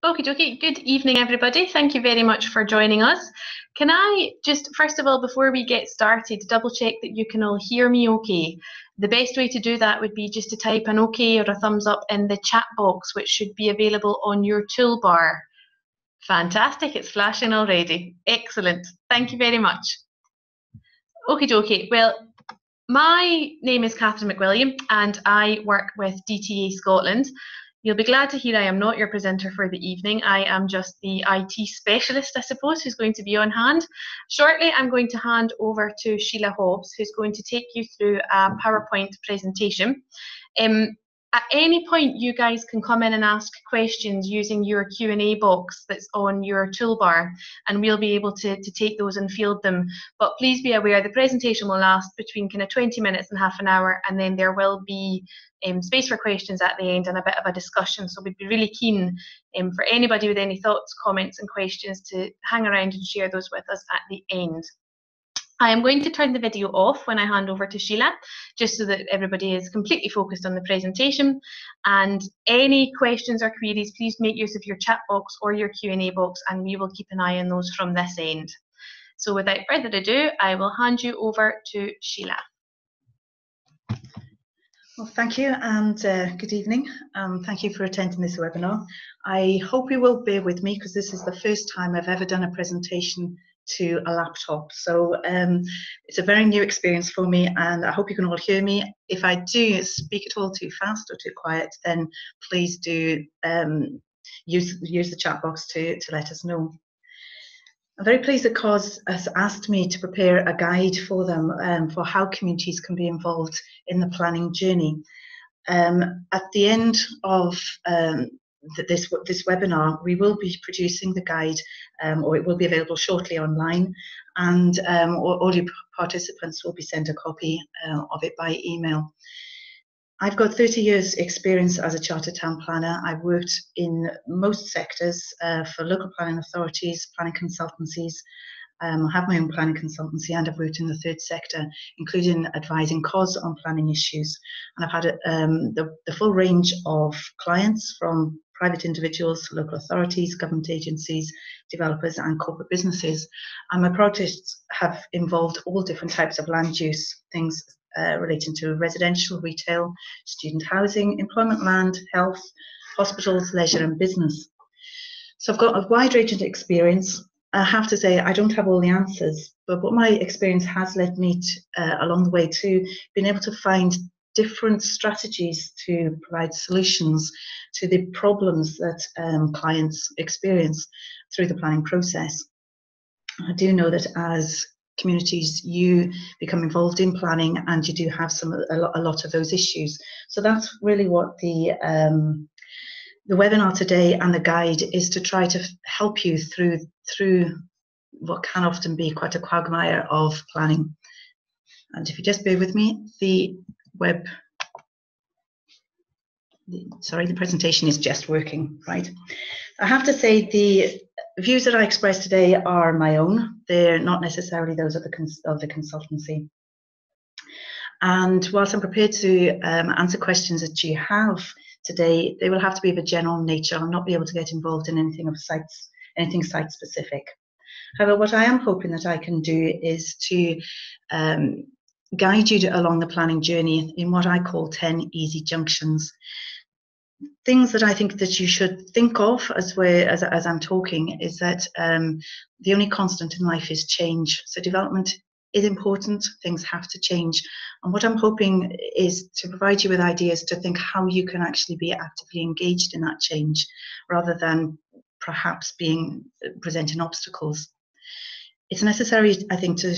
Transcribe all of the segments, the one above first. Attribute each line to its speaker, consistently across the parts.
Speaker 1: Okie dokie. Good evening, everybody. Thank you very much for joining us. Can I just, first of all, before we get started, double check that you can all hear me okay? The best way to do that would be just to type an okay or a thumbs up in the chat box, which should be available on your toolbar. Fantastic, it's flashing already. Excellent. Thank you very much. Okie dokie. Well, my name is Catherine McWilliam and I work with DTA Scotland. You'll be glad to hear I am not your presenter for the evening. I am just the IT specialist, I suppose, who's going to be on hand. Shortly, I'm going to hand over to Sheila Hobbs, who's going to take you through a PowerPoint presentation. At any point, you guys can come in and ask questions using your Q&A box that's on your toolbar, and we'll be able to take those and field them. But please be aware the presentation will last between kind of 20 minutes and half an hour, and then there will be space for questions at the end and a bit of a discussion. So we'd be really keen for anybody with any thoughts, comments and questions to hang around and share those with us at the end. I am going to turn the video off when I hand over to Sheila, just so that everybody is completely focused on the presentation. And any questions or queries, please make use of your chat box or your Q&A box, and we will keep an eye on those from this end. So without further ado, I will hand you over to Sheila.
Speaker 2: Well, thank you and good evening. Thank you for attending this webinar. I hope you will bear with me because this is the first time I've ever done a presentation to a laptop. So it's a very new experience for me and I hope you can all hear me. If I do speak at all too fast or too quiet, then please do use the chat box to let us know. I'm very pleased that COSS has asked me to prepare a guide for them for how communities can be involved in the planning journey. At the end of this webinar, we will be producing the guide, or it will be available shortly online, and all your participants will be sent a copy of it by email. I've got 30 years experience as a chartered town planner. I've worked in most sectors for local planning authorities, planning consultancies. I have my own planning consultancy and I've worked in the third sector, including advising COSS on planning issues. And I've had the full range of clients from private individuals, local authorities, government agencies, developers and corporate businesses. And my projects have involved all different types of land use, things relating to residential, retail, student housing, employment land, health, hospitals, leisure and business. So I've got a wide range of experience. I have to say I don't have all the answers, but what my experience has led me to, along the way to being able to find different strategies to provide solutions to the problems that clients experience through the planning process. I do know that as communities, you become involved in planning and you do have a lot of those issues. So that's really what the webinar today and the guide is to try to help you through what can often be quite a quagmire of planning. And if you just bear with me, the presentation is just working, right? I have to say the views that I express today are my own. They're not necessarily those of the consultancy. And whilst I'm prepared to answer questions that you have today, they will have to be of a general nature. I'll not be able to get involved in anything site specific. However, what I am hoping that I can do is to guide you along the planning journey in what I call 10 easy junctions. Things that I think that you should think of as I'm talking is that the only constant in life is change. So development is important, things have to change. And what I'm hoping is to provide you with ideas to think how you can actually be actively engaged in that change rather than perhaps presenting obstacles. It's necessary, I think, to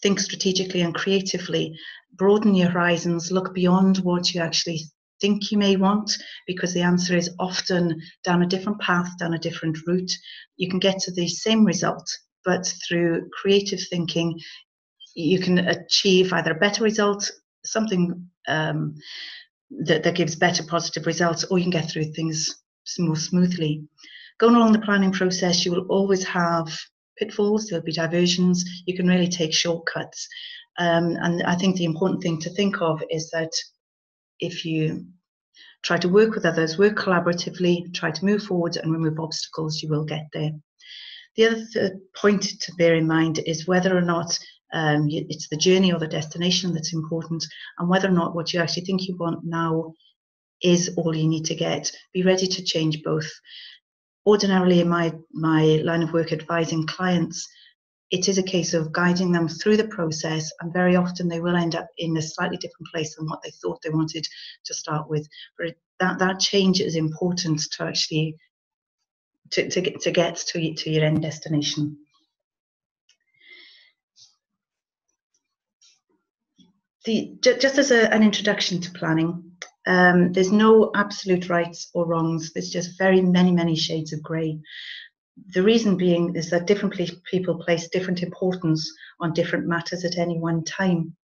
Speaker 2: think strategically and creatively, broaden your horizons, look beyond what you actually think you may want, because the answer is often down a different path, down a different route. You can get to the same result, but through creative thinking, you can achieve either a better result, something that gives better positive results, or you can get through things more smoothly. Going along the planning process, you will always have pitfalls, there'll be diversions, you can really take shortcuts. And I think the important thing to think of is that if you Try to work with others, work collaboratively, try to move forward and remove obstacles. You will get there. The other point to bear in mind is whether or not it's the journey or the destination that's important, and whether or not what you actually think you want now is all you need to get. Be ready to change both. Ordinarily, in my line of work advising clients, it is a case of guiding them through the process, and very often they will end up in a slightly different place than what they thought they wanted to start with. But that change is important to actually to get to your end destination. Just as an introduction to planning, there's no absolute rights or wrongs. There's just very many shades of grey. The reason being is that different people place different importance on different matters at any one time.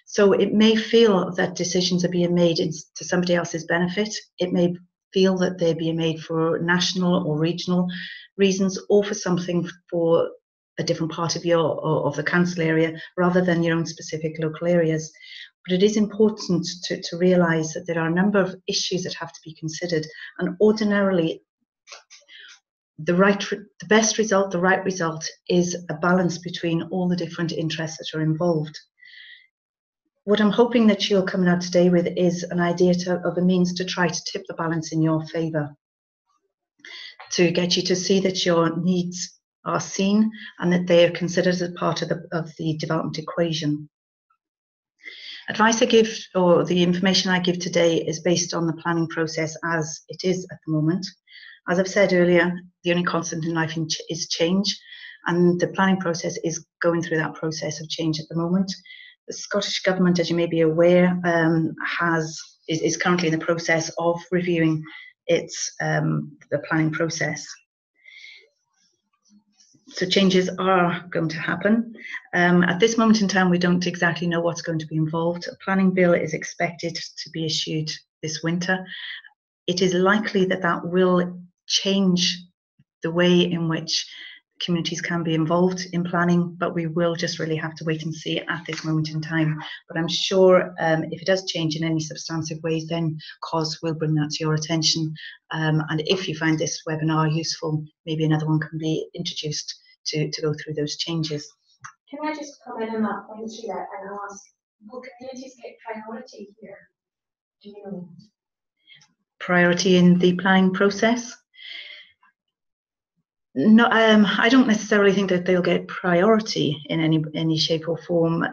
Speaker 2: So it may feel that decisions are being made to somebody else's benefit. It may feel that they're being made for national or regional reasons, or for something for a different part of the council area rather than your own specific local areas. But it is important to realise that there are a number of issues that have to be considered, and ordinarily the best result, the right result, is a balance between all the different interests that are involved. What I'm hoping that you're coming out today with is an idea of a means to try to tip the balance in your favour, to get you to see that your needs are seen and that they are considered as part of the development equation. Advice I give, or the information I give today, is based on the planning process as it is at the moment. As I've said earlier, the only constant in life is change, and the planning process is going through that process of change at the moment. The Scottish Government, as you may be aware, is currently in the process of reviewing the planning process. So changes are going to happen. At this moment in time, we don't exactly know what's going to be involved. A planning bill is expected to be issued this winter. It is likely that will change the way in which communities can be involved in planning, but we will just really have to wait and see at this moment in time. But I'm sure if it does change in any substantive ways, then COSS will bring that to your attention. And if you find this webinar useful, maybe another one can be introduced to go through those changes.
Speaker 3: Can I just comment on that point, Sheila, and ask, will communities get priority here? Do you know?
Speaker 2: Priority in the planning process? No, I don't necessarily think that they'll get priority in any shape or form.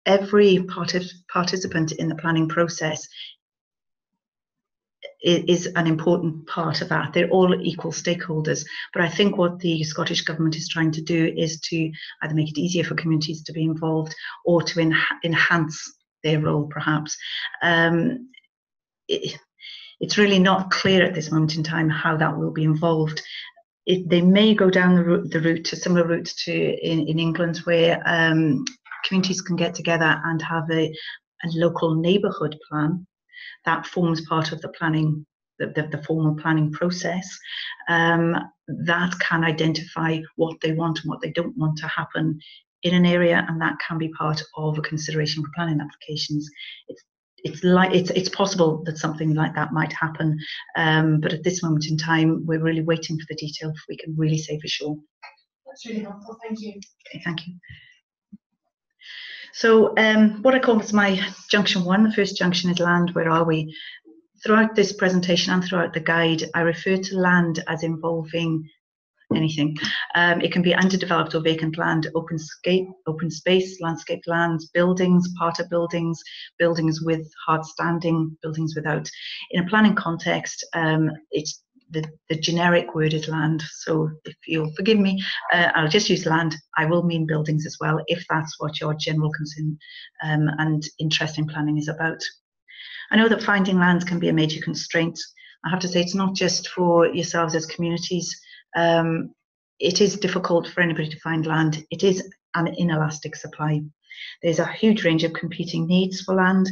Speaker 2: Every participant in the planning process is an important part of that. They're all equal stakeholders. But I think what the Scottish Government is trying to do is to either make it easier for communities to be involved, or to enhance their role, perhaps. It's really not clear at this moment in time how that will be involved. They may go down the route to similar routes to in England, where communities can get together and have a local neighbourhood plan that forms part of the planning, the formal planning process, that can identify what they want and what they don't want to happen in an area, and that can be part of a consideration for planning applications. It's possible that something like that might happen, but at this moment in time, we're really waiting for the detail before we can really say for sure.
Speaker 3: That's really helpful. Thank you.
Speaker 2: Okay, thank you. So what I call is my junction 1. The first junction is land. Where are we? Throughout this presentation and throughout the guide, I refer to land as involving anything. It can be underdeveloped or vacant land, open space, landscaped lands, buildings, part of buildings, buildings with hard standing, buildings without. In a planning context, it's the generic word is land. So if you'll forgive me, I'll just use land. I will mean buildings as well, if that's what your general concern and interest in planning is about. I know that finding land can be a major constraint. I have to say, it's not just for yourselves as communities. It is difficult for anybody to find land. It is an inelastic supply. There's a huge range of competing needs for land,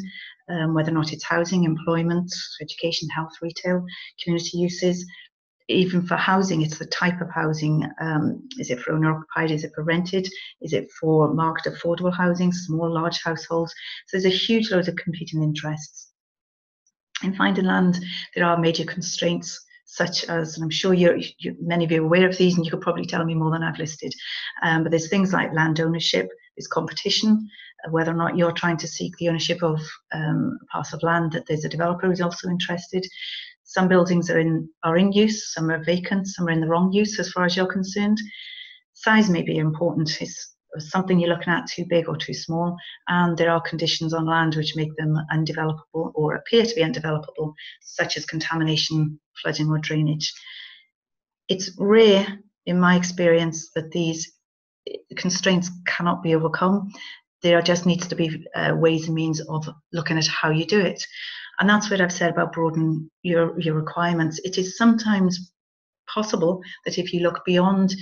Speaker 2: whether or not it's housing, employment, education, health, retail, community uses. Even for housing, it's the type of housing. Is it for owner-occupied? Is it for rented? Is it for market affordable housing, small, large households? So there's a huge load of competing interests. In finding land, there are major constraints, such as, and I'm sure many of you are aware of these, and you could probably tell me more than I've listed, but there's things like land ownership, there's competition, whether or not you're trying to seek the ownership of a parcel of land that there's a developer who's also interested. Some buildings are in use, some are vacant, some are in the wrong use as far as you're concerned. Size may be important. Is something you're looking at too big or too small? And there are conditions on land which make them undevelopable or appear to be undevelopable, such as contamination, flooding or drainage. It's rare, in my experience, that these constraints cannot be overcome. There just needs to be ways and means of looking at how you do it. And that's what I've said about broadening your requirements. It is sometimes possible that if you look beyond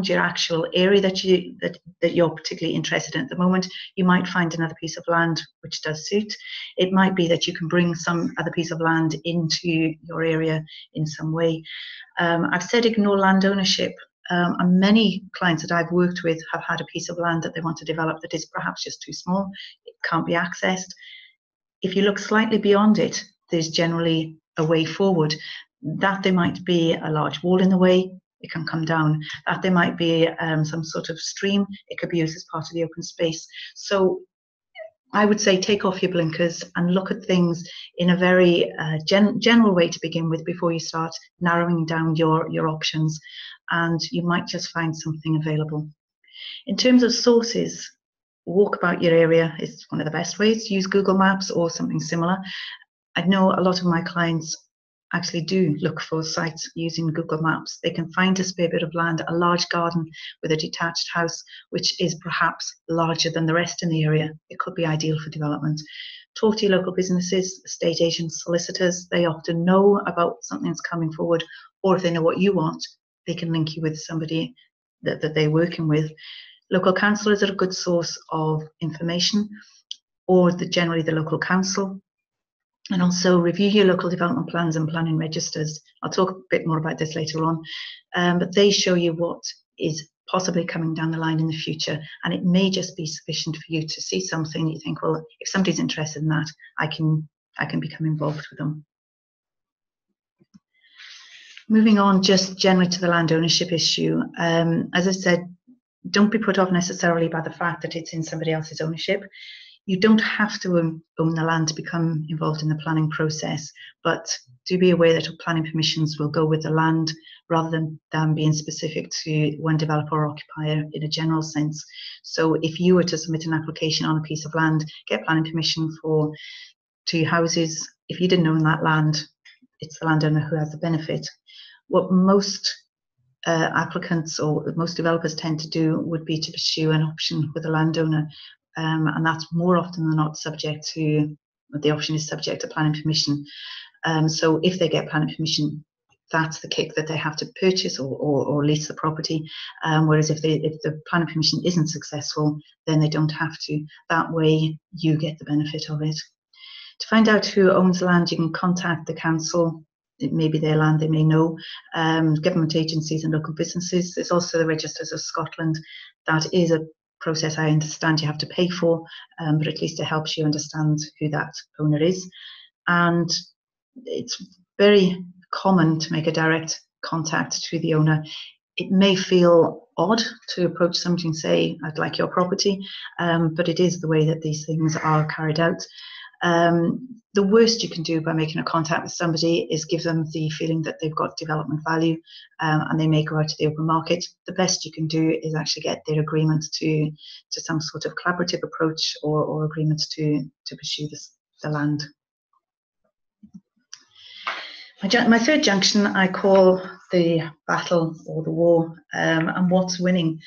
Speaker 2: your actual area that you're particularly interested in at the moment, you might find another piece of land which does suit. It might be that you can bring some other piece of land into your area in some way. I've said ignore land ownership. And many clients that I've worked with have had a piece of land that they want to develop that is perhaps just too small. It can't be accessed. If you look slightly beyond it, there's generally a way forward. That there might be a large wall in the way, it can come down. That there might be some sort of stream, it could be used as part of the open space. So I would say take off your blinkers and look at things in a very general way to begin with before you start narrowing down your options, and you might just find something available. In terms of sources, walk about your area is one of the best ways. Use Google Maps or something similar. I know a lot of my clients actually do look for sites using Google Maps. They can find a spare bit of land, a large garden with a detached house, which is perhaps larger than the rest in the area. It could be ideal for development. Talk to your local businesses, estate agents, solicitors. They often know about something that's coming forward, or if they know what you want, they can link you with somebody that they're working with. Local councillors are a good source of information, or generally the local council. And also review your local development plans and planning registers. I'll talk a bit more about this later on, but they show you what is possibly coming down the line in the future, and it may just be sufficient for you to see something you think, well, if somebody's interested in that, I can become involved with them. Moving on just generally to the land ownership issue, as I said, don't be put off necessarily by the fact that it's in somebody else's ownership. You don't have to own the land to become involved in the planning process, but do be aware that planning permissions will go with the land rather than being specific to one developer or occupier in a general sense. So if you were to submit an application on a piece of land, get planning permission for 2 houses, if you didn't own that land, it's the landowner who has the benefit. What most applicants or most developers tend to do would be to pursue an option with the landowner. And that's more often than not subject to, the option is subject to planning permission. So if they get planning permission, that's the kick that they have to purchase or lease the property. Whereas if the planning permission isn't successful, then they don't have to. That way you get the benefit of it. To find out who owns land, you can contact the council. It may be their land, they may know, government agencies and local businesses. There's also the Registers of Scotland. That is a process I understand you have to pay for, but at least it helps you understand who that owner is. And it's very common to make a direct contact to the owner. It may feel odd to approach somebody and say, I'd like your property, but it is the way that these things are carried out. The worst you can do by making a contact with somebody is give them the feeling that they've got development value, and they may go out to the open market. The best you can do is actually get their agreement to some sort of collaborative approach or agreements to pursue the land. My third junction I call the battle or the war, and what's winning.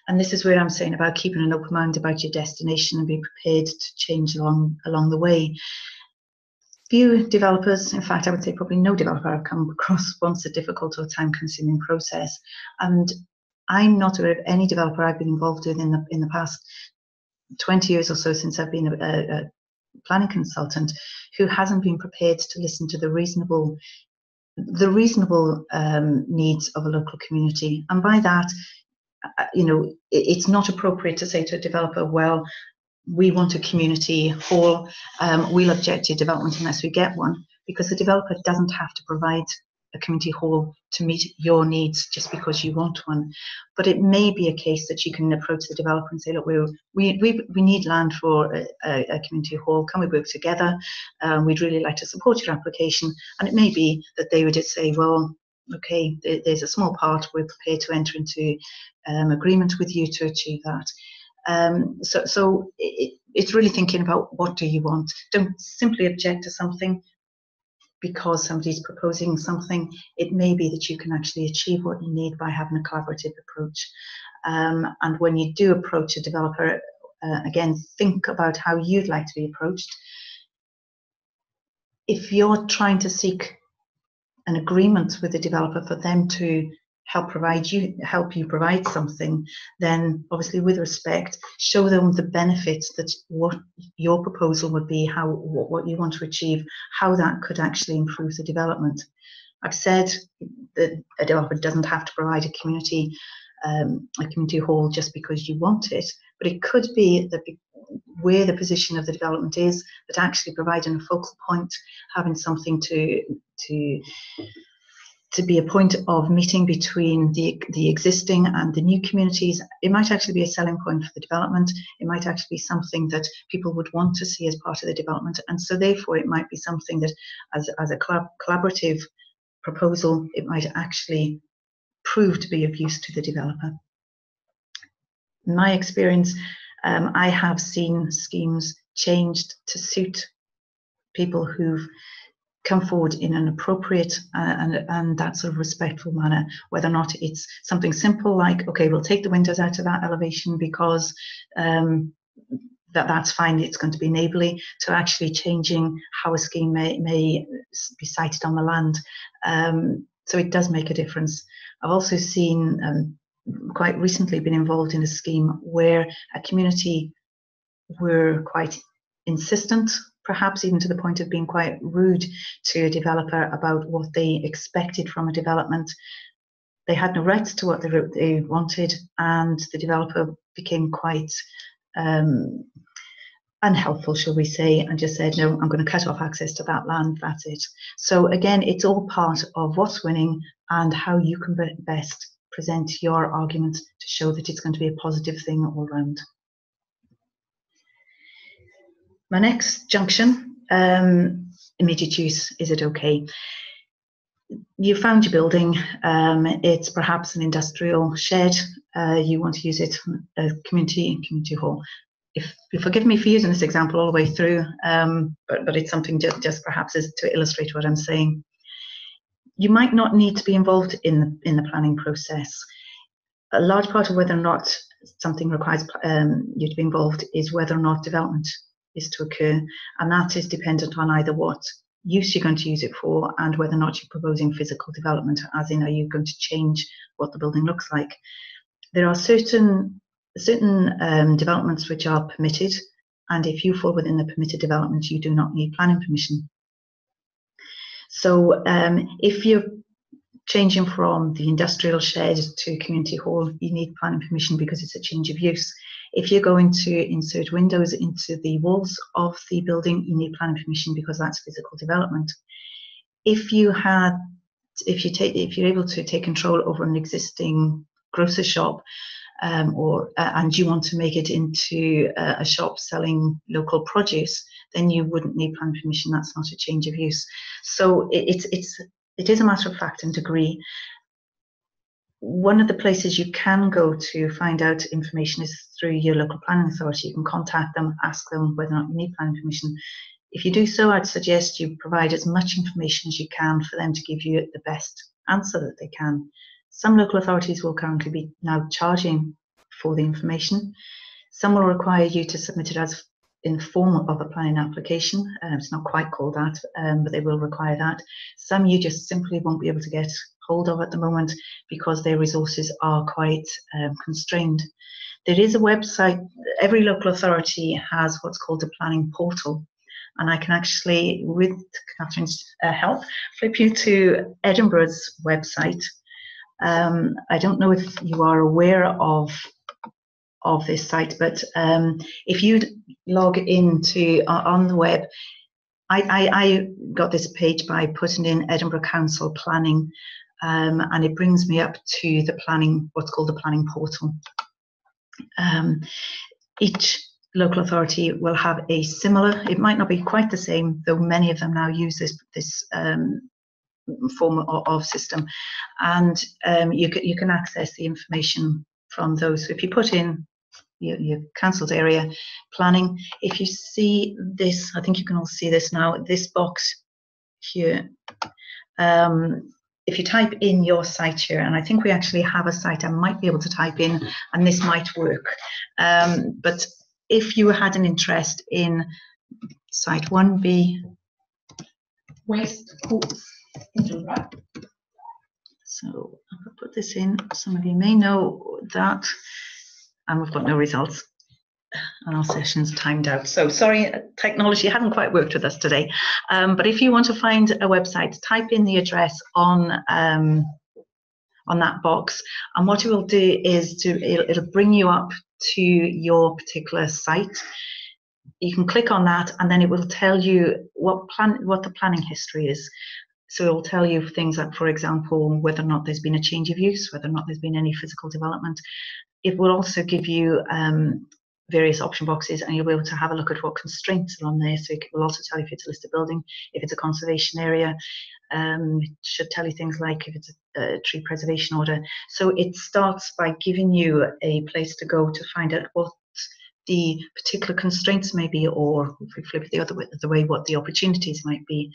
Speaker 2: And this is where I'm saying about keeping an open mind about your destination and be prepared to change along the way. Few developers, in fact, I would say probably no developer I've come across wants a difficult or time-consuming process. And I'm not aware of any developer I've been involved with in the past 20 years or so since I've been a planning consultant who hasn't been prepared to listen to the reasonable needs of a local community. And by that, you know, it's not appropriate to say to a developer, well, we want a community hall, we'll object to development unless we get one, because the developer doesn't have to provide a community hall to meet your needs just because you want one. But it may be a case that you can approach the developer and say, look, we need land for a community hall. Can we work together? We'd really like to support your application. And it may be that they would just say, well, okay, there's a small part, we're prepared to enter into agreement with you to achieve that. So it's really thinking about, what do you want? Don't simply object to something because somebody's proposing something. It may be that you can actually achieve what you need by having a collaborative approach. And when you do approach a developer, again, think about how you'd like to be approached. If you're trying to seek an agreement with the developer for them to help you provide something, then obviously with respect, show them the benefits that what your proposal would be, what you want to achieve, how that could actually improve the development. I've said that a developer doesn't have to provide a community hall just because you want it, but it could be that where the position of the development is, that actually providing a focal point, having something to be a point of meeting between the existing and the new communities, it might actually be a selling point for the development. It might actually be something that people would want to see as part of the development, and so therefore it might be something that as a collaborative proposal, it might actually prove to be of use to the developer. In my experience, I have seen schemes changed to suit people who've come forward in an appropriate and that sort of respectful manner, whether or not it's something simple like, okay, we'll take the windows out of that elevation because that's fine, it's going to be neighbourly, to actually changing how a scheme may be sited on the land. So it does make a difference. I've also seen, quite recently been involved in a scheme where a community were quite insistent, perhaps even to the point of being quite rude to a developer about what they expected from a development. They had no rights to what they wanted, and the developer became quite unhelpful, shall we say, and just said, no, I'm going to cut off access to that land, that's it. So again, it's all part of what's winning and how you can best present your argument to show that it's going to be a positive thing all round. My next junction, immediate use, is it okay? You found your building, it's perhaps an industrial shed, you want to use it as community hall. If you forgive me for using this example all the way through, but it's something just perhaps is to illustrate what I'm saying. You might not need to be involved in the planning process. A large part of whether or not something requires you to be involved is whether or not development is to occur, and that is dependent on either what use you're going to use it for and whether or not you're proposing physical development, as in, are you going to change what the building looks like. There are certain developments which are permitted, and if you fall within the permitted development, you do not need planning permission. So if you're changing from the industrial shed to community hall, you need planning permission because it's a change of use. If you're going to insert windows into the walls of the building, you need planning permission because that's physical development. If you're able to take control over an existing grocer shop, and you want to make it into a shop selling local produce, then you wouldn't need planning permission. That's not a change of use. So it is a matter of fact and degree. One of the places you can go to find out information is through your local planning authority. You can contact them, ask them whether or not you need planning permission. If you do so, I'd suggest you provide as much information as you can for them to give you the best answer that they can. Some local authorities will currently be now charging for the information. Some will require you to submit it as in the form of a planning application. It's not quite called that, but they will require that. Some you just simply won't be able to get hold of at the moment because their resources are quite constrained. There is a website, every local authority has what's called a planning portal, and I can actually, with Catherine's help, flip you to Edinburgh's website. I don't know if you are aware of of this site. But if you log into on the web, I got this page by putting in Edinburgh Council Planning, and it brings me up to the planning, what's called the planning portal. Each local authority will have a similar, it might not be quite the same, though many of them now use this form of system, and you can access the information from those. So if you put in your council's area planning, if you see this, I think you can all see this now, this box here, if you type in your site here, and I think we actually have a site I might be able to type in, and this might work, but if you had an interest in site 1B
Speaker 3: West Coast.
Speaker 2: So I'll put this in. Some of you may know that, and we've got no results, and our session's timed out. So sorry, technology hadn't quite worked with us today. But if you want to find a website, type in the address on that box, and what it will do is it'll bring you up to your particular site. You can click on that, and then it will tell you what the planning history is. So it will tell you things like, for example, whether or not there's been a change of use, whether or not there's been any physical development. It will also give you various option boxes, and you'll be able to have a look at what constraints are on there. So it will also tell you if it's a listed building, if it's a conservation area. It should tell you things like if it's a tree preservation order. So it starts by giving you a place to go to find out what the particular constraints may be, or if we flip it the other way, what the opportunities might be.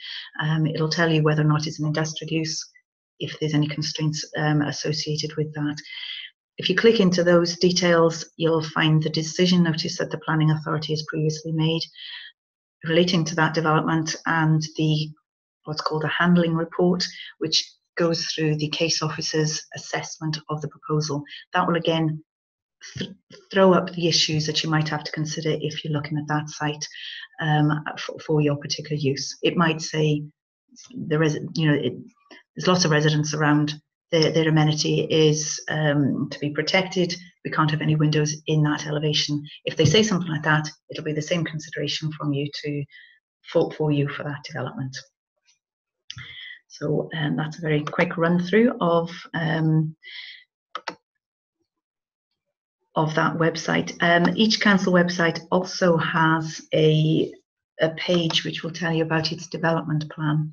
Speaker 2: It'll tell you whether or not it's an industrial use, if there's any constraints associated with that. If you click into those details, you'll find the decision notice that the planning authority has previously made relating to that development, and what's called a handling report, which goes through the case officer's assessment of the proposal. That will again throw up the issues that you might have to consider if you're looking at that site for your particular use. It might say there's lots of residents around. Their amenity is to be protected. We can't have any windows in that elevation. If they say something like that, it'll be the same consideration from you for you for that development. So that's a very quick run through of that website. Each council website also has a page which will tell you about its development plan.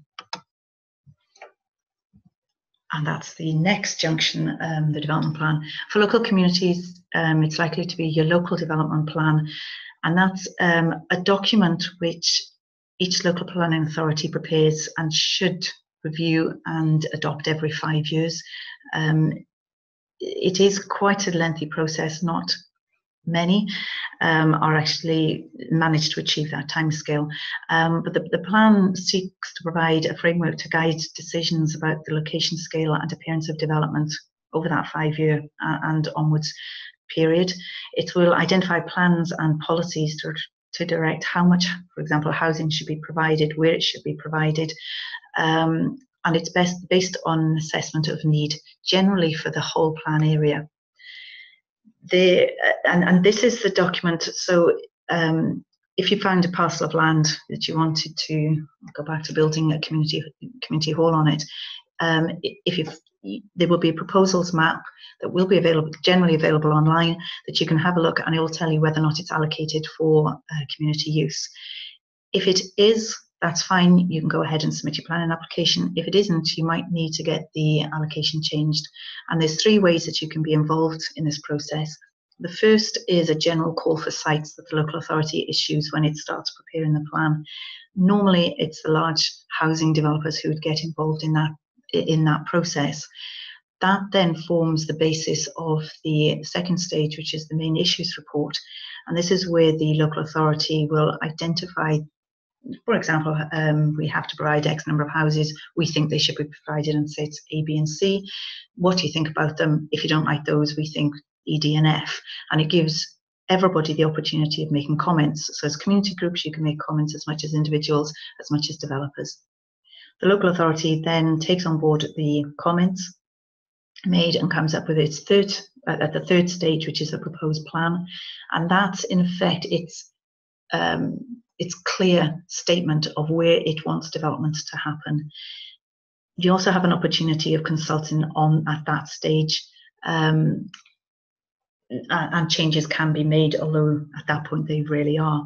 Speaker 2: And that's the next junction, the development plan. For local communities, it's likely to be your local development plan. And that's a document which each local planning authority prepares and should review and adopt every 5 years. It is quite a lengthy process. Not many are actually managed to achieve that timescale. But the plan seeks to provide a framework to guide decisions about the location, scale and appearance of development over that 5-year and onwards period. It will identify plans and policies to direct how much, for example, housing should be provided, where it should be provided, and it's based on an assessment of need, generally for the whole plan area. And this is the document. So if you found a parcel of land that you wanted to go back to building a community hall on it, there will be a proposals map that will be generally available online, that you can have a look, and it will tell you whether or not it's allocated for community use. If it is, that's fine. You can go ahead and submit your planning application. If it isn't, you might need to get the allocation changed. And there's 3 ways that you can be involved in this process. The first is a general call for sites that the local authority issues when it starts preparing the plan. Normally, it's the large housing developers who would get involved in that process. That then forms the basis of the second stage, which is the main issues report. And this is where the local authority will identify, for example, we have to provide X number of houses. We think they should be provided in states A, B, and C. What do you think about them? If you don't like those, we think E, D, and F. And it gives everybody the opportunity of making comments. So as community groups, you can make comments as much as individuals, as much as developers. The local authority then takes on board the comments made and comes up with its third at the third stage, which is the proposed plan, and that's in effect its clear statement of where it wants developments to happen. You also have an opportunity of consulting on at that stage, and changes can be made, although at that point they really are.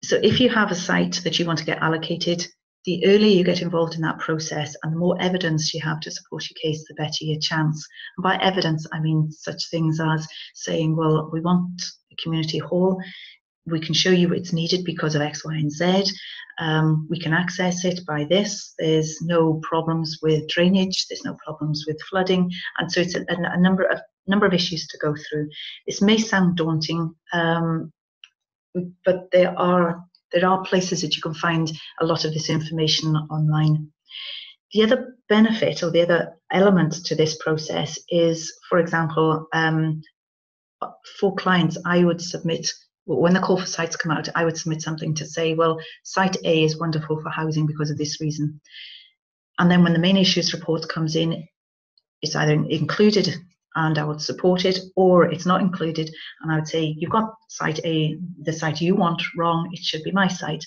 Speaker 2: So if you have a site that you want to get allocated, the earlier you get involved in that process and the more evidence you have to support your case, the better your chance. And by evidence, I mean such things as saying, well, we want a community hall. We can show you it's needed because of X, Y, and Z. We can access it by this. There's no problems with drainage. There's no problems with flooding. And so it's a number of issues to go through. This may sound daunting, but there are places that you can find a lot of this information online. The other benefit or the other element to this process is, for example, for clients, I would submit, when the call for sites come out, I would submit something to say, well, site A is wonderful for housing because of this reason. And then when the main issues report comes in, it's either included and I would support it, or it's not included, and I would say, you've got site A, the site you want, wrong, it should be my site.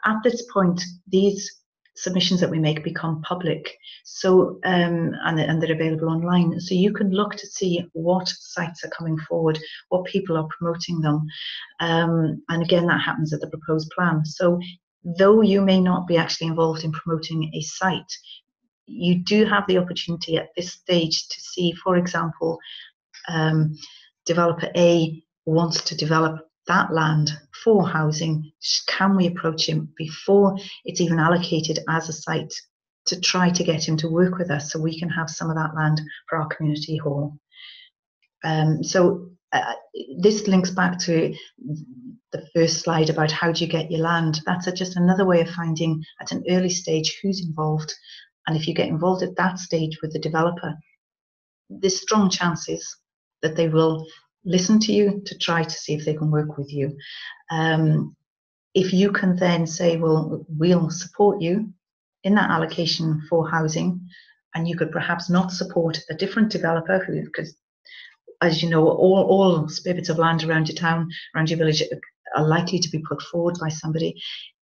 Speaker 2: At this point, these submissions that we make become public, so and they're available online, so you can look to see what sites are coming forward, what people are promoting them, and again, that happens at the proposed plan. So though you may not be actually involved in promoting a site, you do have the opportunity at this stage to see, for example, developer A wants to develop that land for housing. Can we approach him before it's even allocated as a site to try to get him to work with us so we can have some of that land for our community hall? This links back to the first slide about how do you get your land. That's just another way of finding at an early stage who's involved. And if you get involved at that stage with the developer, there's strong chances that they will listen to you to try to see if they can work with you. If you can then say, well, we'll support you in that allocation for housing, and you could perhaps not support a different developer who, because as you know, all spare bits of land around your town, around your village are likely to be put forward by somebody.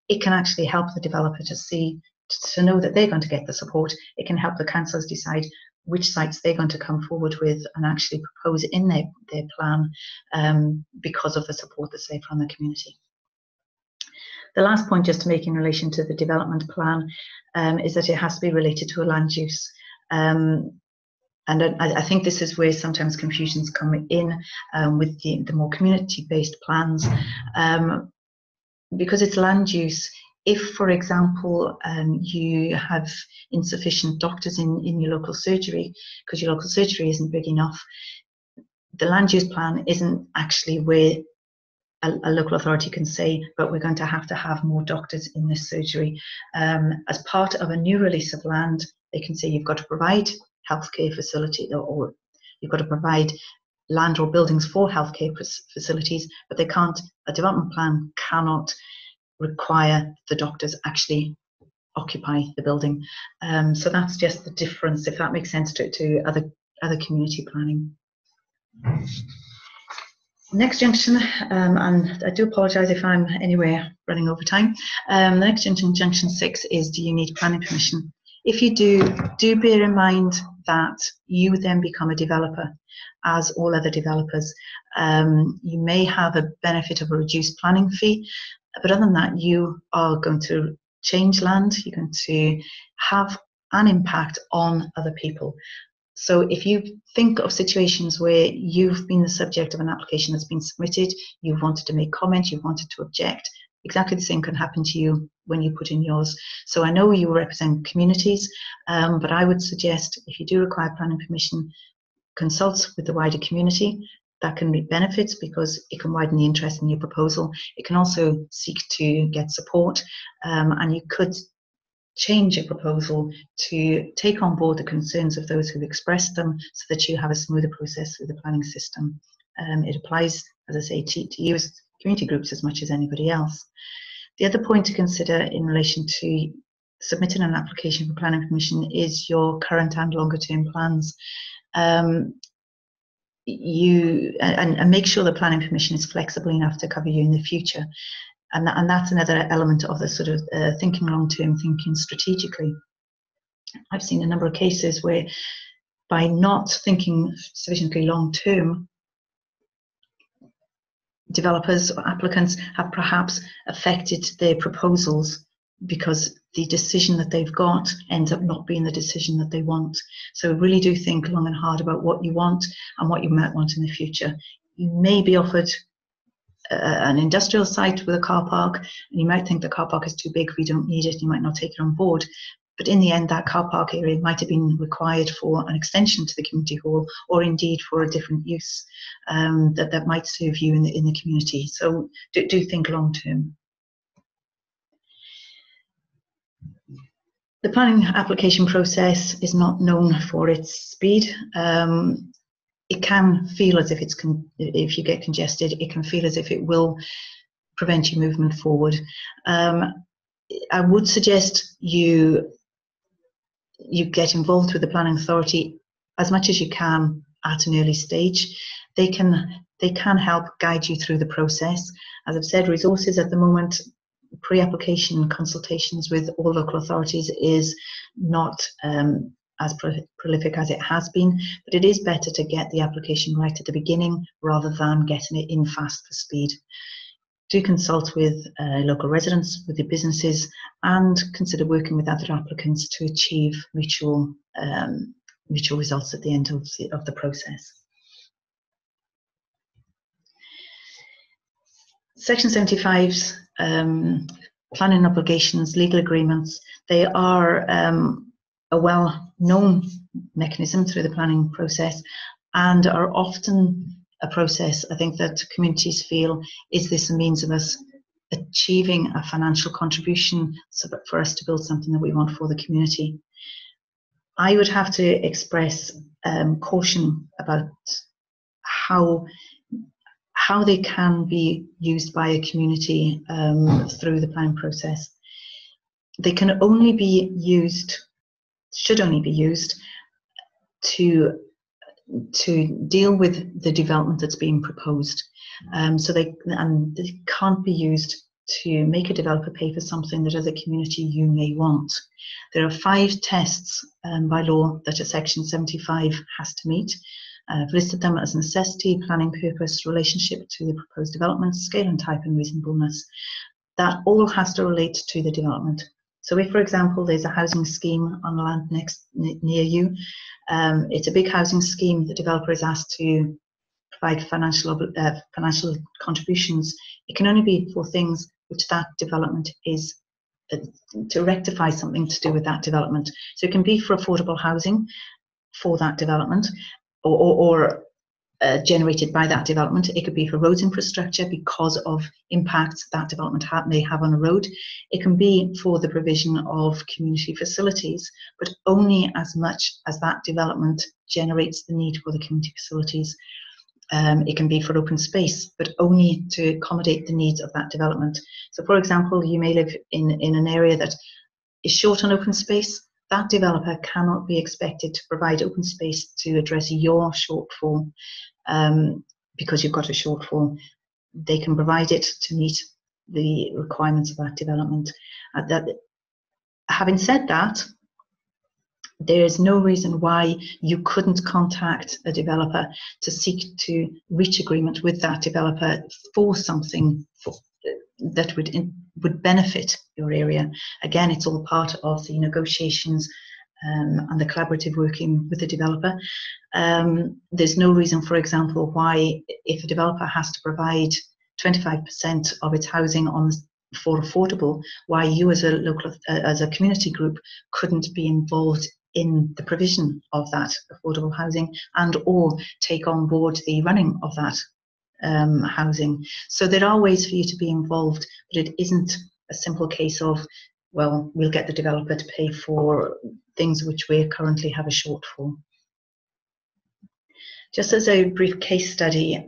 Speaker 2: It can actually help the developer to know that they're going to get the support. It can help the councils decide which sites they're going to come forward with and actually propose in their plan because of the support that's there from the community. The last point just to make in relation to the development plan is that it has to be related to a land use. And I think this is where sometimes confusions come in with the more community-based plans, because it's land use. If, for example, you have insufficient doctors in your local surgery because your local surgery isn't big enough, the land use plan isn't actually where a local authority can say, but we're going to have more doctors in this surgery. As part of a new release of land, they can say you've got to provide healthcare facility, or you've got to provide land or buildings for healthcare facilities, but they can't, a development plan cannot require the doctors actually occupy the building. So that's just the difference, if that makes sense, to other community planning. Next junction, and I do apologise if I'm anywhere running over time. The next junction, junction 6, is do you need planning permission? If you do bear in mind that you then become a developer, as all other developers. You may have a benefit of a reduced planning fee, but other than that, you are going to change land, you're going to have an impact on other people. So if you think of situations where you've been the subject of an application that's been submitted, you've wanted to make comment, you've wanted to object, exactly the same can happen to you when you put in yours. So I know you represent communities, but I would suggest if you do require planning permission, consult with the wider community. That can be benefits because it can widen the interest in your proposal. It can also seek to get support, and you could change a proposal to take on board the concerns of those who've expressed them so that you have a smoother process through the planning system. It applies, as I say, to you as community groups as much as anybody else. The other point to consider in relation to submitting an application for planning permission is your current and longer term plans. and make sure the planning permission is flexible enough to cover you in the future. And that's another element of the sort of thinking long-term, thinking strategically. I've seen a number of cases where, by not thinking sufficiently long-term, developers or applicants have perhaps affected their proposals because the decision that they've got ends up not being the decision that they want. So really do think long and hard about what you want and what you might want in the future. You may be offered an industrial site with a car park, and you might think the car park is too big, we don't need it, you might not take it on board. But in the end, that car park area might have been required for an extension to the community hall, or indeed for a different use that might serve you in the community. So do think long term. The planning application process is not known for its speed. It can feel as if if you get congested, it can feel as if it will prevent your movement forward. I would suggest you get involved with the planning authority as much as you can at an early stage. They can help guide you through the process. As I've said, resources at the moment, pre-application consultations with all local authorities is not as prolific as it has been, but it is better to get the application right at the beginning rather than getting it in fast for speed. Do consult with local residents, with the businesses, and consider working with other applicants to achieve mutual results at the end of the process. Section 75's planning obligations, legal agreements, they are a well-known mechanism through the planning process and are often a process, I think, that communities feel, is this a means of us achieving a financial contribution for us to build something that we want for the community? I would have to express caution about how they can be used by a community through the planning process. They can only be used, should only be used to deal with the development that's being proposed. So they can't be used to make a developer pay for something that as a community you may want. There are 5 tests by law that a Section 75 has to meet. I've listed them as necessity, planning purpose, relationship to the proposed development, scale and type, and reasonableness. That all has to relate to the development. So if, for example, there's a housing scheme on the land near you, it's a big housing scheme, the developer is asked to provide financial contributions, it can only be for things which that development is to rectify something to do with that development. So it can be for affordable housing for that development, or generated by that development. It could be for roads infrastructure because of impacts that development may have on a road. It can be for the provision of community facilities, but only as much as that development generates the need for the community facilities. It can be for open space, but only to accommodate the needs of that development. So, for example, you may live in an area that is short on open space. That developer cannot be expected to provide open space to address your shortfall because you've got a shortfall. They can provide it to meet the requirements of that development. Having said that, there is no reason why you couldn't contact a developer to seek to reach agreement with that developer for something that would benefit your area. Again, it's all part of the negotiations and the collaborative working with the developer. There's no reason, for example, why if a developer has to provide 25% of its housing for affordable, why you as a community group couldn't be involved in the provision of that affordable housing and or take on board the running of that housing. So there are ways for you to be involved, but it isn't a simple case of, well, we'll get the developer to pay for things which we currently have a shortfall. Just as a brief case study,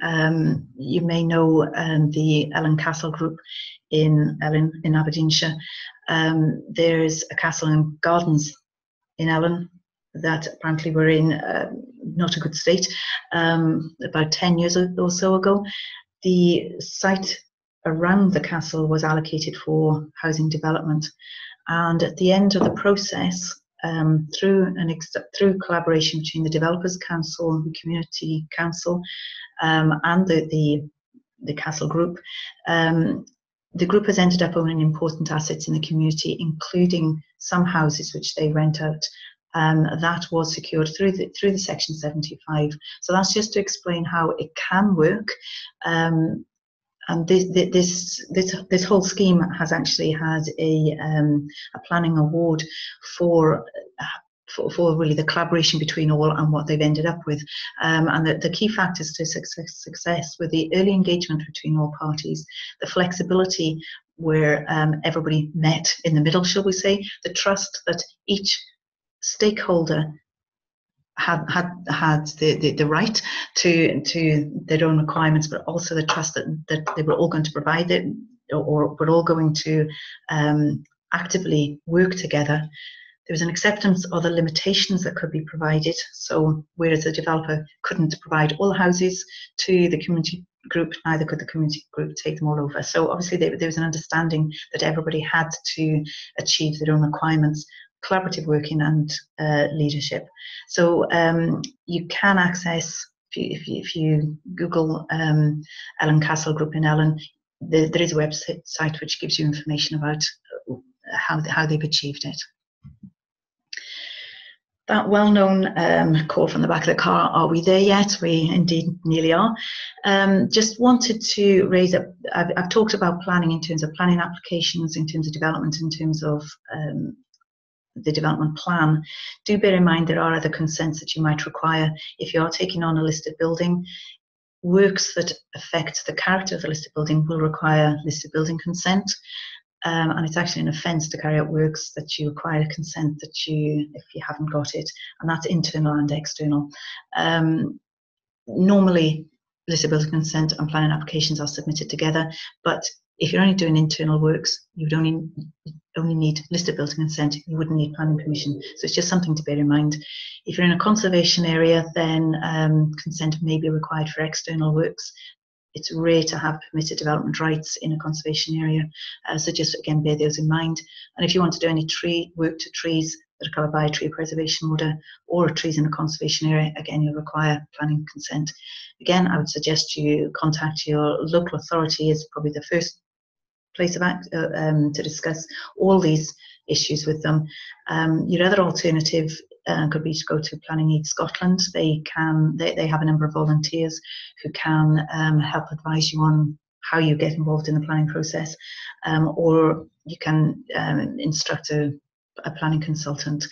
Speaker 2: you may know the Ellen Castle Group in Ellen in Aberdeenshire. There's a castle and gardens in Ellen that apparently were in not a good state. About 10 years or so ago, the site around the castle was allocated for housing development, and at the end of the process, through collaboration between the Developers Council, the Community Council, and the Castle Group, the group has ended up owning important assets in the community, including some houses which they rent out. That was secured through the Section 75. So that's just to explain how it can work. And this whole scheme has actually had a planning award for really the collaboration between all and what they've ended up with. And the key factors to success were the early engagement between all parties, the flexibility where everybody met in the middle, shall we say, the trust that each stakeholder had the right to their own requirements, but also the trust that they were all going to provide it, or were all going to actively work together. There was an acceptance of the limitations that could be provided. So whereas the developer couldn't provide all houses to the community group, neither could the community group take them all over. So obviously there was an understanding that everybody had to achieve their own requirements, collaborative working and leadership. So you can access, if you Google Ellen Castle Group in Ellen, there is a website which gives you information about how they've achieved it. That well-known call from the back of the car, are we there yet? We indeed nearly are. Just wanted to raise up, I've talked about planning in terms of planning applications, in terms of development, in terms of the development plan. Do bear in mind there are other consents that you might require if you are taking on a listed building. Works that affect the character of the listed building will require listed building consent. And it's actually an offence to carry out works that you require consent if you haven't got it, and that's internal and external. Normally, listed building consent and planning applications are submitted together, but if you're only doing internal works, you would only need listed building consent. You wouldn't need planning permission. So it's just something to bear in mind. If you're in a conservation area, then consent may be required for external works. It's rare to have permitted development rights in a conservation area, so just again bear those in mind. And if you want to do any tree work to trees that are covered by a tree preservation order or trees in a conservation area, again you'll require planning consent. Again, I would suggest you contact your local authority as probably the first place of act to discuss all these issues with them. Your other alternative could be to go to Planning Aid Scotland. They have a number of volunteers who can help advise you on how you get involved in the planning process, or you can instruct a planning consultant.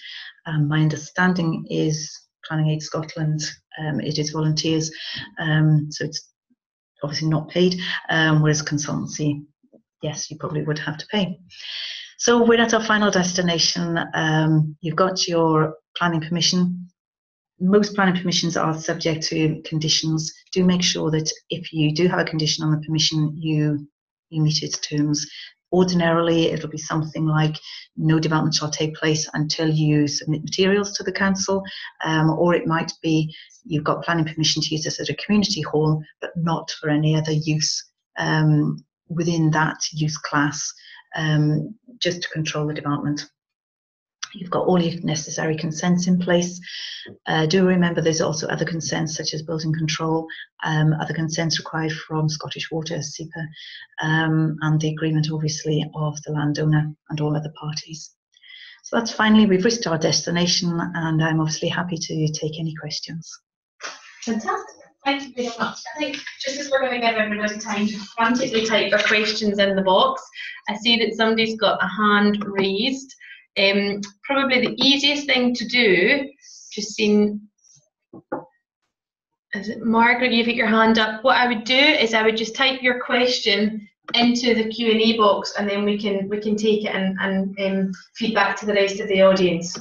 Speaker 2: My understanding is Planning Aid Scotland, it is volunteers, so it's obviously not paid, whereas consultancy, yes, you probably would have to pay. So we're at our final destination. You've got your planning permission. Most planning permissions are subject to conditions. Do make sure that if you do have a condition on the permission, you meet its terms. Ordinarily, it'll be something like no development shall take place until you submit materials to the council, or it might be you've got planning permission to use this as a community hall, but not for any other use within that use class, just to control the development. You've got all your necessary consents in place. Do remember there's also other consents such as building control, other consents required from Scottish Water, SEPA, and the agreement obviously of the landowner and all other parties. So that's finally, we've reached our destination, and I'm obviously happy to take any questions.
Speaker 1: Fantastic. Thank you very much. I think just as we're going to give everybody time to frantically type their questions in the box, I see that somebody's got a hand raised. Probably the easiest thing to do, just seen, is it Margaret, you've got your hand up. What I would do is I would just type your question into the Q&A box, and then we can take it and feed back to the rest of the audience.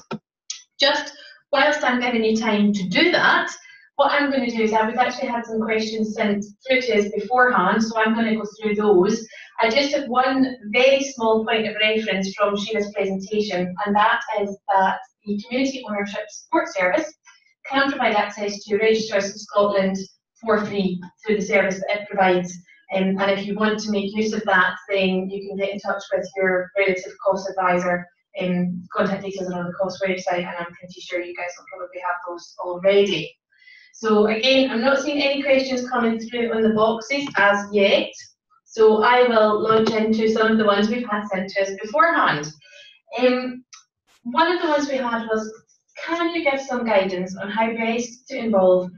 Speaker 1: Just whilst I'm giving you time to do that, what I'm going to do is we've actually had some questions sent through to us beforehand, so I'm going to go through those. I just have one very small point of reference from Sheila's presentation, and that is that the Community Ownership Support Service can provide access to registrars in Scotland for free through the service that it provides. And if you want to make use of that, then you can get in touch with your relative COSS advisor. Contact details are on the COSS website, and I'm pretty sure you guys will probably have those already. So again, I'm not seeing any questions coming through on the boxes as yet. So I will launch into some of the ones we've had sent to us beforehand. One of the ones we had was, can you give some guidance on how best to involve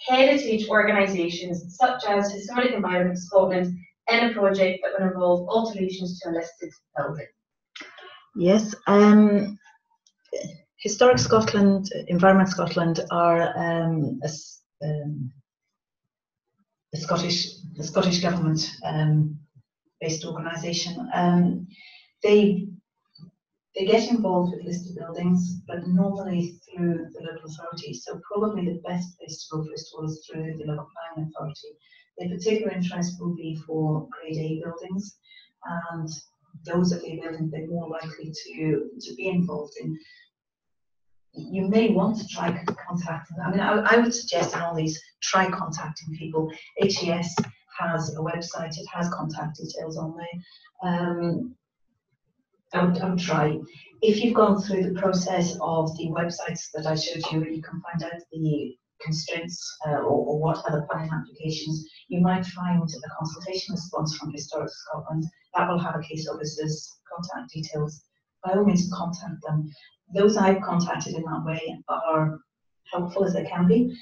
Speaker 1: heritage organisations such as Historic Environment Scotland in a project that would involve alterations to a listed building?
Speaker 2: Yes, Historic Scotland, Environment Scotland are a Scottish government based organisation. They get involved with listed buildings, but normally through the local authority. So probably the best place to go first of all is through the local planning authority. Their particular interest will be for Grade A buildings, and those are the buildings they're more likely to be involved in. You may want to try contacting them. I mean, I would suggest in all these, try contacting people. HES has a website, it has contact details on there. I would try. If you've gone through the process of the websites that I showed you, you can find out the constraints or what other planning applications. You might find a consultation response from Historic Scotland that will have a case officer's contact details. By all means, contact them. Those I've contacted in that way are helpful as they can be.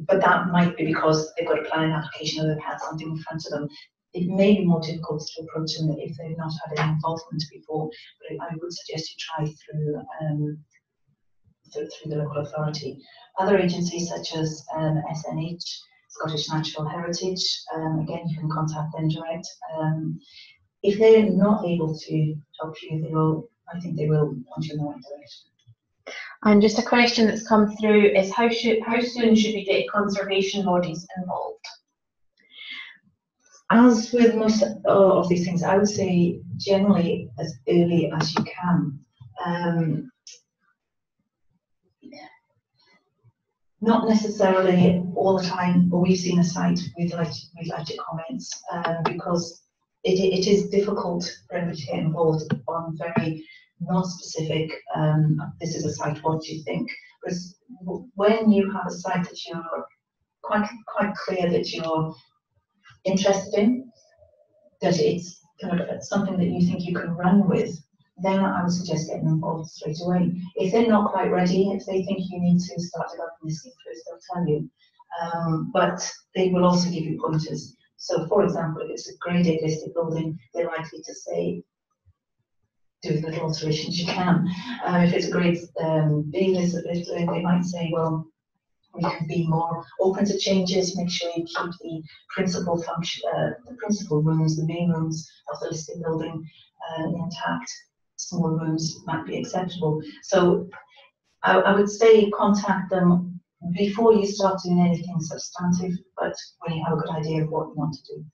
Speaker 2: But that might be because they've got a planning application or they've had something in front of them. It may be more difficult to approach them if they've not had any involvement before, but I would suggest you try through the local authority. Other agencies such as SNH, Scottish Natural Heritage, again, you can contact them direct. If they're not able to help you, I think they will point you in the right direction.
Speaker 1: And just a question that's come through is how soon should we get conservation bodies involved?
Speaker 2: As with most of these things, I would say generally as early as you can. Not necessarily all the time, but we've seen a site we'd like your comments because it is difficult for everybody to get involved on very non-specific, this is a site, what do you think? Because when you have a site that you're quite clear that you're interested in, that it's kind of something that you think you can run with, then I would suggest getting involved straight away. If they're not quite ready, if they think you need to start developing this first, they'll tell you. But they will also give you pointers. So, for example, if it's a Grade A listed building, they're likely to say, do as little alterations you can. If it's a Grade B listed building, they might say, well, we can be more open to changes, make sure you keep the principal function, the principal rooms, the main rooms of the listed building intact. Small rooms might be acceptable. So I would say contact them before you start doing anything substantive, but when you have a good idea of what you want to do.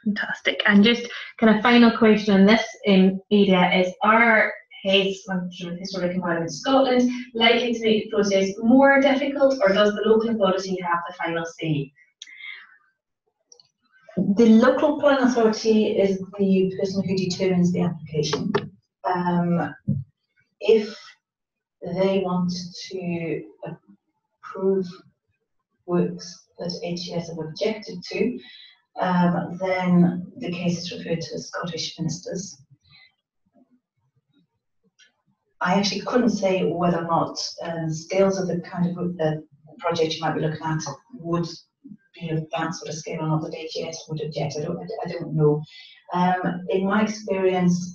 Speaker 1: Fantastic. And just kind of final question on this area is, are heads on Historic Environment Scotland likely to make the process more difficult, or does the local authority have the final say?
Speaker 2: The local planning authority is the person who determines the application. If they want to approve works that HES have objected to, then the case is referred to the Scottish ministers. I actually couldn't say whether or not scales of the kind of project you might be looking at would be of that sort of scale or not that HES would object. I don't know. In my experience,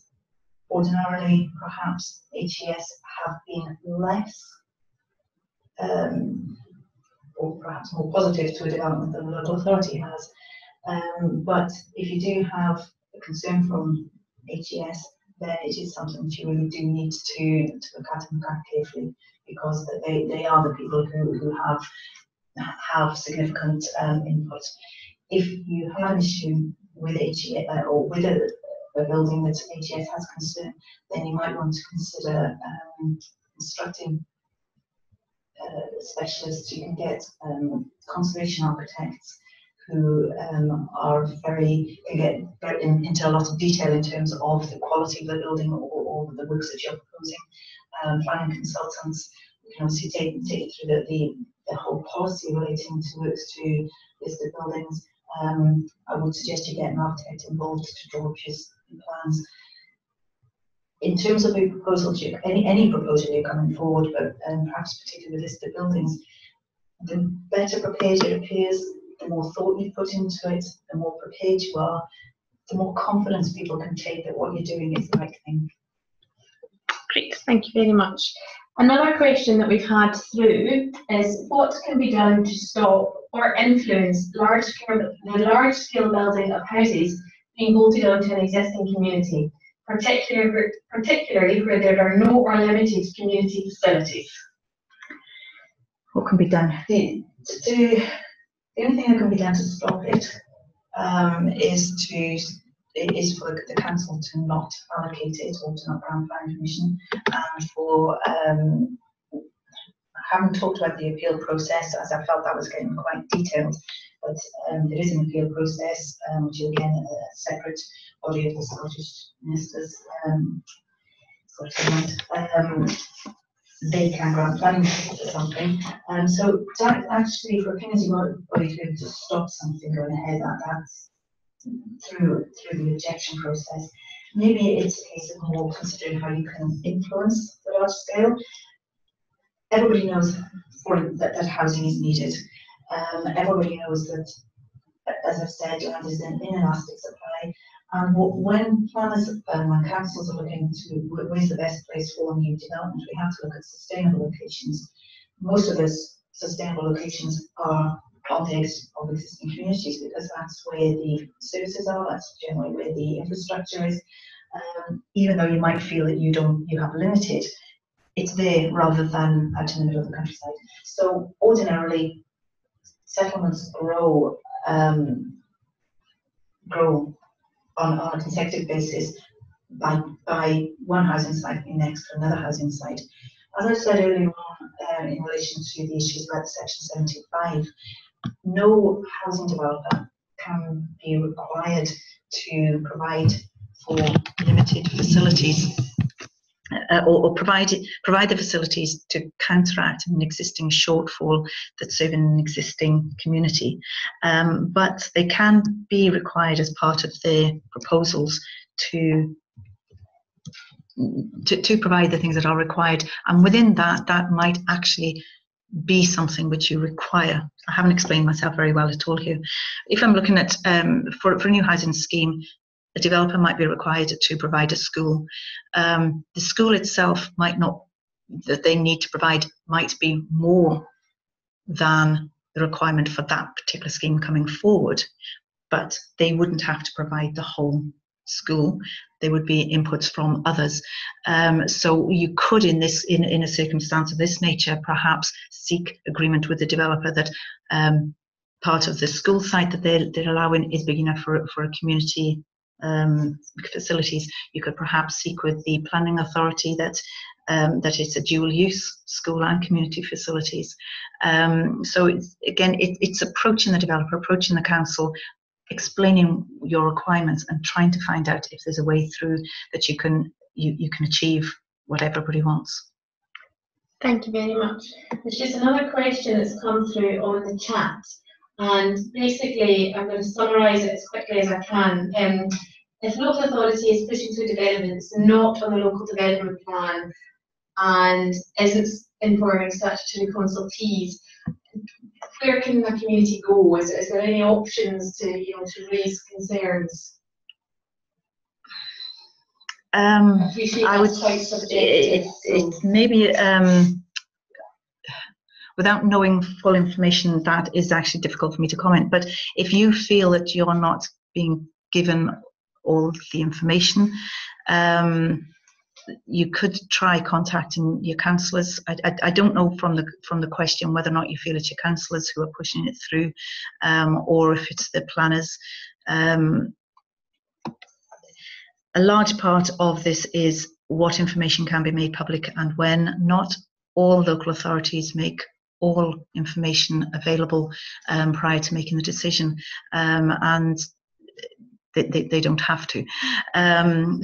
Speaker 2: ordinarily, perhaps HES have been less, or perhaps more positive to a development than the local authority has. But if you do have a concern from HES, then it is something that you really do need to look at and look at carefully, because they are the people who have significant input. If you have an issue with HES or with a building that HES has concern, then you might want to consider instructing specialists. You can get conservation architects who can get into a lot of detail in terms of the quality of the building or the works that you're proposing. Planning consultants can obviously take you through the whole policy relating to works to listed buildings. I would suggest you get an architect involved to draw up your plans. In terms of a proposal, any proposal you're coming forward, but perhaps particularly with listed buildings, the better prepared it appears, the more thought you put into it, the more prepared you are, the more confidence people can take that what you're doing is the right thing.
Speaker 1: Great, thank you very much. Another question that we've had through is what can be done to stop or influence the large-scale building of houses being bolted onto an existing community, particularly where there are no or limited community facilities?
Speaker 2: What can be done? The only thing that can be done to stop it is for the council to not allocate it or to not grant planning permission, and for I haven't talked about the appeal process, as I felt that was getting quite detailed, but there is an appeal process, which is again a separate body of the Scottish ministers. They can grant planning for something. So actually, for a community body to be able to stop something going ahead, that's through the objection process. Maybe it's a case of more considering how you can influence the large scale. Everybody knows that housing is needed. Everybody knows that, as I've said, land is in inelastic supply. And when planners and when councils are looking to where's the best place for new development, we have to look at sustainable locations. Most of those sustainable locations are on the edge of existing communities, because that's where the services are, that's generally where the infrastructure is. Even though you might feel that you have limited, it's there rather than out in the middle of the countryside. So ordinarily, settlements grow on a consecutive basis by one housing site being next to another housing site. As I said earlier on, in relation to the issues about Section 75, no housing developer can be required to provide for limited facilities or provide the facilities to counteract an existing shortfall that's serving an existing community. But they can be required as part of their proposals to provide the things that are required, and within that might actually be something which you require. I haven't explained myself very well at all here. If I'm looking at for a new housing scheme, a developer might be required to provide a school. The school itself might not, that they need to provide might be more than the requirement for that particular scheme coming forward, but they wouldn't have to provide the whole school. There would be inputs from others. So you could, in a circumstance of this nature, perhaps seek agreement with the developer that part of the school site that they're allowing is big enough for a community facilities. You could perhaps seek with the planning authority that it's a dual use school and community facilities. So it's approaching the developer, approaching the council, explaining your requirements and trying to find out if there's a way through that you can achieve what everybody wants.
Speaker 1: Thank you very much. There's just another question that's come through on the chat, and basically I'm going to summarise it as quickly as I can. If local authority is pushing through developments not on the local development plan and isn't informing statutory consultees, where can the community go? Is there any options to raise concerns?
Speaker 2: I would say it's maybe without knowing full information, that is actually difficult for me to comment. But if you feel that you're not being given all the information, you could try contacting your councillors. I don't know from the question whether or not you feel it's your councillors who are pushing it through, or if it's the planners. A large part of this is what information can be made public and when. Not all local authorities make all information available prior to making the decision, and they don't have to.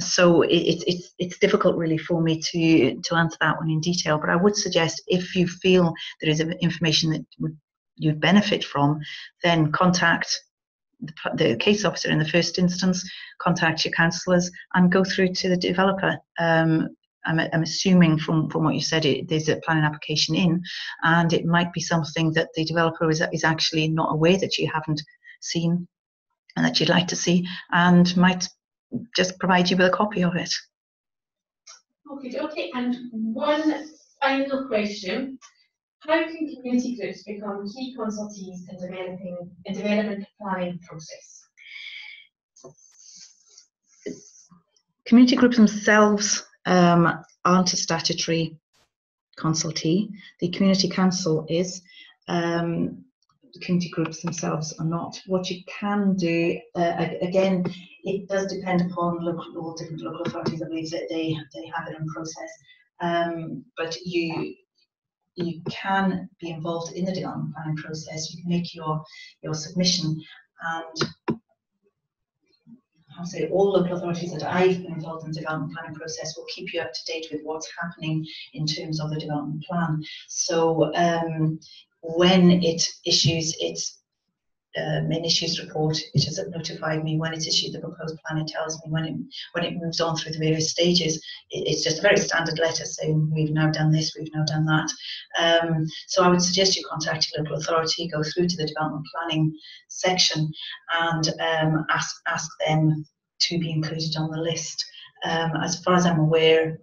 Speaker 2: So it's difficult really for me to answer that one in detail, but I would suggest if you feel there is information that you'd benefit from, then contact the case officer in the first instance, contact your counsellors and go through to the developer. I'm assuming from what you said, there's a planning application in, and it might be something that the developer is actually not aware that you haven't seen and that you'd like to see, and might just provide you with a copy of it.
Speaker 1: Okay. And one final question. How can community groups become key consultees in development planning process?
Speaker 2: Community groups themselves aren't a statutory consultee. The Community Council is. The community groups themselves are not. What you can do, again, it does depend upon all different local authorities. I believe that they have it in process, but you can be involved in the development planning process. You can make your submission, and I'll say all local authorities that I've been involved in the development planning process will keep you up to date with what's happening in terms of the development plan. So when it issues its main issues report, it has notified me. When it's issued the proposed plan, it tells me. When it moves on through the various stages, it's just a very standard letter saying we've now done this, we've now done that. So I would suggest you contact your local authority, go through to the development planning section, and ask them to be included on the list. As far as I'm aware,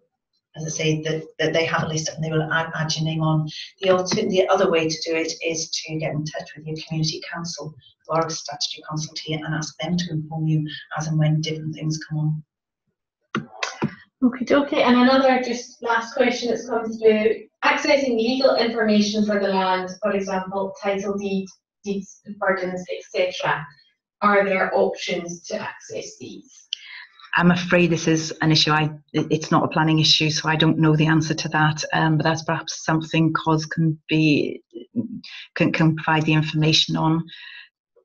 Speaker 2: as I say, that they have a list and they will add your name on. The other way to do it is to get in touch with your community council, who are a statutory consultee, and ask them to inform you as and when different things come on.
Speaker 1: Okay. And another just last question that's come through: accessing legal information for the land, for example, title deeds, burdens, etc. Are there options to access these?
Speaker 2: I'm afraid this is an issue. It's not a planning issue, so I don't know the answer to that. But that's perhaps something COSS can provide the information on.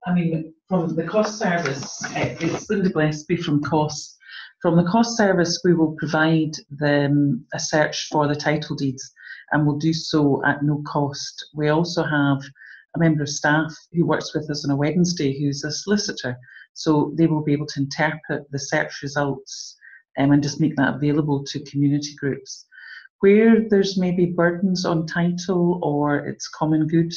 Speaker 4: I mean, from the COSS service, it's Linda Gillespie from COSS. From the COSS service, we will provide them a search for the title deeds, and we'll do so at no cost. We also have a member of staff who works with us on a Wednesday who's a solicitor. So they will be able to interpret the search results and just make that available to community groups. Where there's maybe burdens on title or it's common good,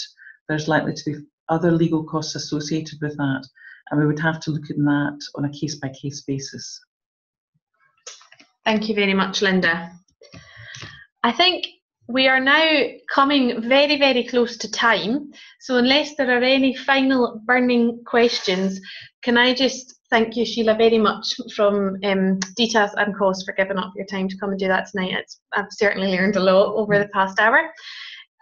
Speaker 4: there's likely to be other legal costs associated with that, and we would have to look at that on a case-by-case basis.
Speaker 1: Thank you very much, Linda. I think we are now coming very, very close to time. So unless there are any final burning questions, can I just thank you, Sheila, very much from DTAS and COSS for giving up your time to come and do that tonight. I've certainly learned a lot over the past hour.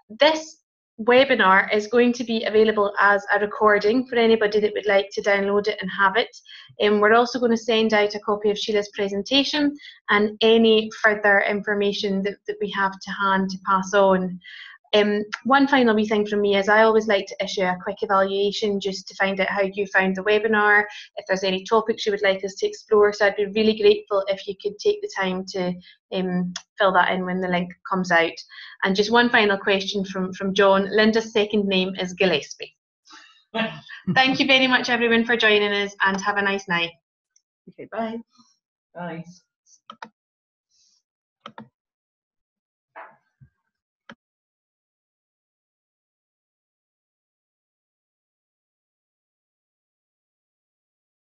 Speaker 1: This webinar is going to be available as a recording for anybody that would like to download it and have it. We're also going to send out a copy of Sheila's presentation and any further information that we have to hand to pass on. One final wee thing from me is I always like to issue a quick evaluation just to find out how you found the webinar, if there's any topics you would like us to explore. So I'd be really grateful if you could take the time to fill that in when the link comes out. And just one final question from John. Linda's second name is Gillespie. Thank you very much, everyone, for joining us, and have a nice night.
Speaker 2: Okay, bye.
Speaker 4: Bye.